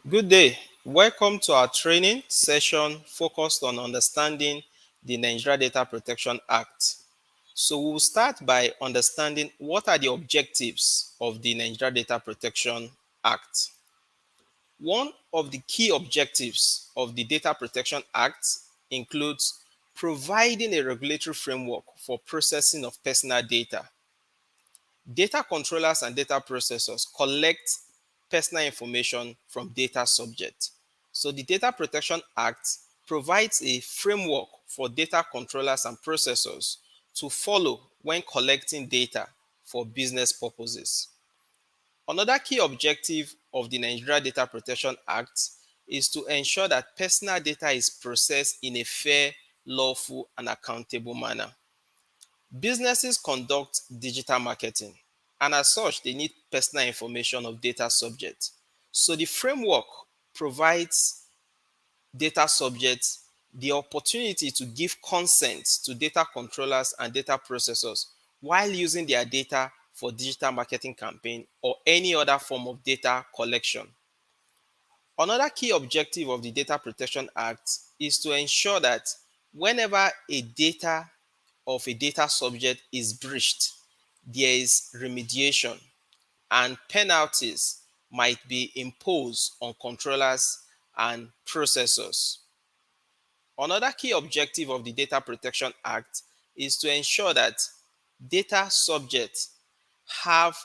Good day. Welcome to our training session focused on understanding the Nigeria Data Protection Act. So we'll start by understanding what are the objectives of the Nigeria Data Protection Act. One of the key objectives of the Data Protection Act includes providing a regulatory framework for processing of personal data. Data controllers and data processors collect personal information from data subjects. So the Data Protection Act provides a framework for data controllers and processors to follow when collecting data for business purposes. Another key objective of the Nigeria Data Protection Act is to ensure that personal data is processed in a fair, lawful, and accountable manner. Businesses conduct digital marketing, and as such, they need personal information of data subjects. So the framework provides data subjects the opportunity to give consent to data controllers and data processors while using their data for digital marketing campaign or any other form of data collection. Another key objective of the Data Protection Act is to ensure that whenever a data of a data subject is breached, there is remediation and penalties might be imposed on controllers and processors. Another key objective of the Data Protection Act is to ensure that data subjects have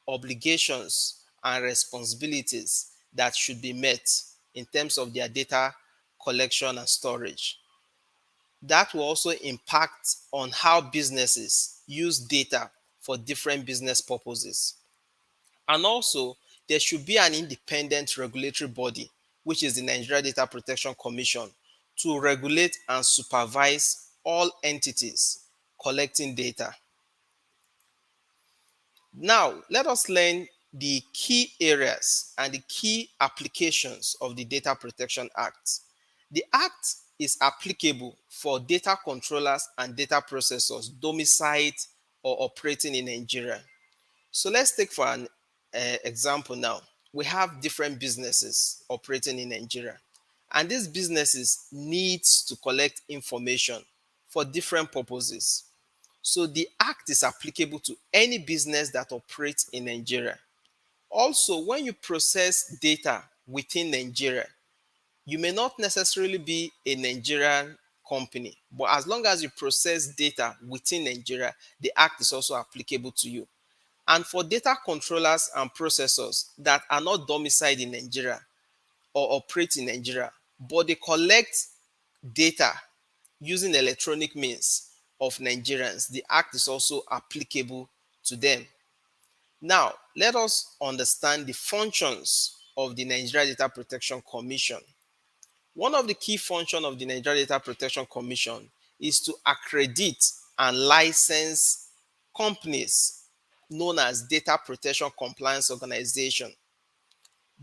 obligations and responsibilities that should be met in terms of their data collection and storage. That will also impact on how businesses use data for different business purposes. And also, there should be an independent regulatory body, which is the Nigeria Data Protection Commission, to regulate and supervise all entities collecting data. Now, let us learn the key areas and the key applications of the Data Protection Act. The Act is applicable for data controllers and data processors domiciled or operating in Nigeria. So let's take for an example now. We have different businesses operating in Nigeria, and these businesses needs to collect information for different purposes. So the act is applicable to any business that operates in Nigeria. Also, when you process data within Nigeria, you may not necessarily be a Nigerian company, but as long as you process data within Nigeria, the act is also applicable to you. And for data controllers and processors that are not domiciled in Nigeria or operate in Nigeria, but they collect data using electronic means of Nigerians, the act is also applicable to them. Now, let us understand the functions of the Nigeria Data Protection Commission. One of the key functions of the Nigeria Data Protection Commission is to accredit and license companies known as Data Protection Compliance Organization.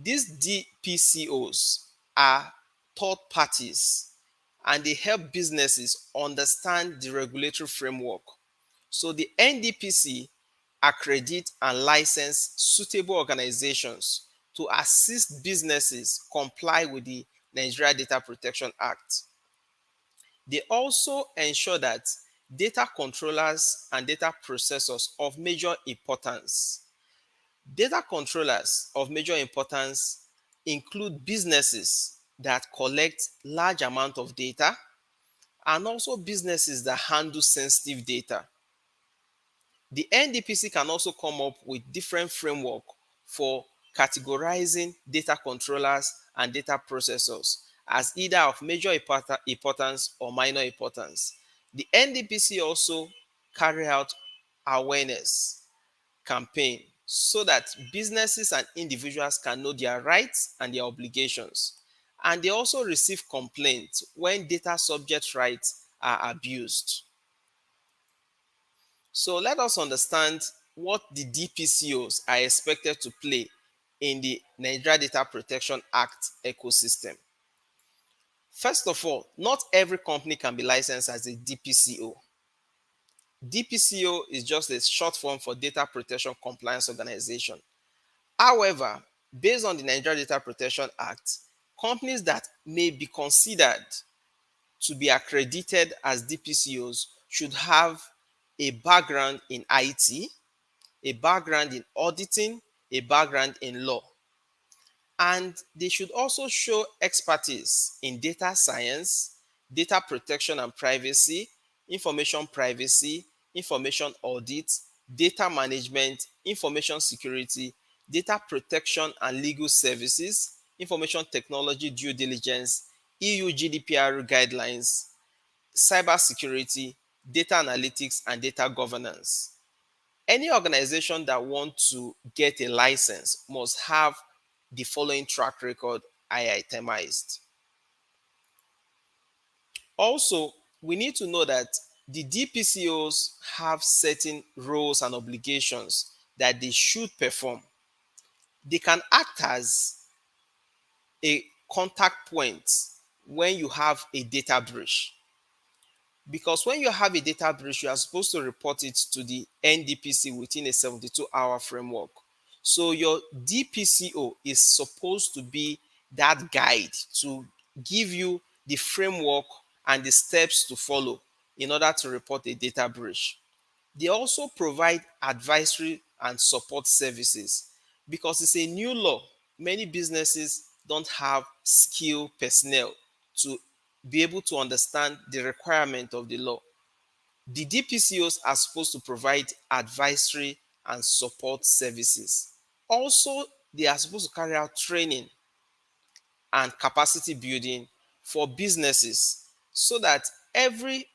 These DPCOs are third parties and they help businesses understand the regulatory framework. So the NDPC accredit and license suitable organizations to assist businesses comply with the Nigeria Data Protection Act. They also ensure that data controllers and data processors of major importance. Data controllers of major importance include businesses that collect large amount of data and also businesses that handle sensitive data. The NDPC can also come up with different framework for categorizing data controllers and data processors as either of major importance or minor importance. The NDPC also carry out awareness campaign so that businesses and individuals can know their rights and their obligations. And they also receive complaints when data subject rights are abused. So let us understand what the DPCOs are expected to play in the Nigeria Data Protection Act ecosystem. First of all, not every company can be licensed as a DPCO. DPCO is just a short form for Data Protection Compliance Organization. However, Based on the Nigeria Data Protection Act, companies that may be considered to be accredited as DPCOs should have a background in IT, a background in auditing, a background in law. And they should also show expertise in data science, data protection and privacy, information audit, data management, information security, data protection and legal services, information technology due diligence, EU GDPR guidelines, cybersecurity, data analytics, and data governance. Any organization that wants to get a license must have the following track record I itemized. Also, we need to know that the DPCOs have certain roles and obligations that they should perform. They can act as a contact point when you have a data breach. Because when you have a data breach, you are supposed to report it to the NDPC within a 72-hour framework. So your DPCO is supposed to be that guide to give you the framework and the steps to follow in order to report a data breach. They also provide advisory and support services because it's a new law. Many businesses don't have skilled personnel to be able to understand the requirement of the law. The DPCOs are supposed to provide advisory and support services. Also, they are supposed to carry out training and capacity building for businesses so that every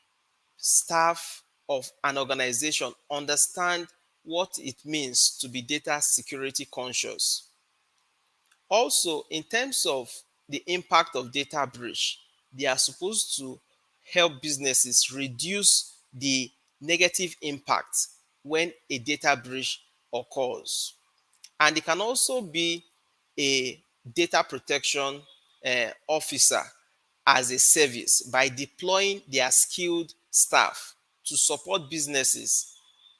staff of an organization understand what it means to be data security conscious. Also, in terms of the impact of data breach, they are supposed to help businesses reduce the negative impact when a data breach occurs. And it can also be a data protection officer as a service by deploying their skilled staff to support businesses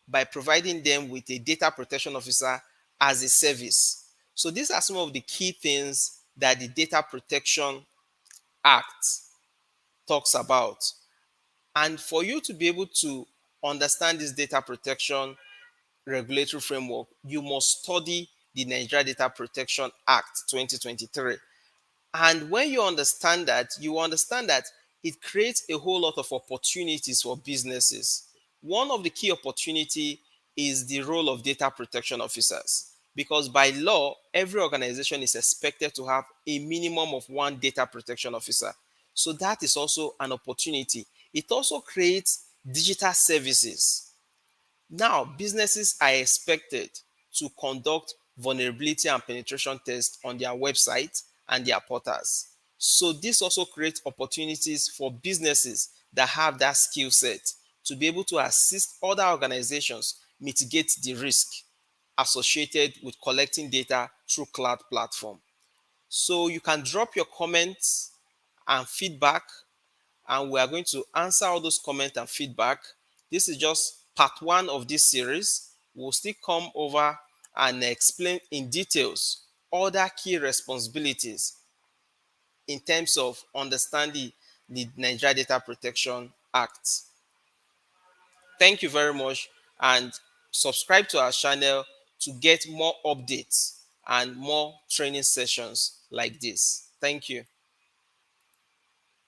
by providing them with a data protection officer as a service. So these are some of the key things that the Data Protection Act talks about. And for you to be able to understand this data protection regulatory framework, you must study the Nigeria Data Protection Act 2023. And when you understand that, you understand that it creates a whole lot of opportunities for businesses. One of the key opportunity is the role of data protection officers. Because by law, every organization is expected to have a minimum of one data protection officer. So that is also an opportunity. It also creates digital services. Now, businesses are expected to conduct vulnerability and penetration tests on their website and their portals. So this also creates opportunities for businesses that have that skill set to be able to assist other organizations mitigate the risk associated with collecting data through cloud platform. So you can drop your comments and feedback, and we are going to answer all those comments and feedback. This is just part one of this series. We'll still come over and explain in details other key responsibilities in terms of understanding the Nigeria Data Protection Act. Thank you very much, and subscribe to our channel to get more updates and more training sessions like this. Thank you.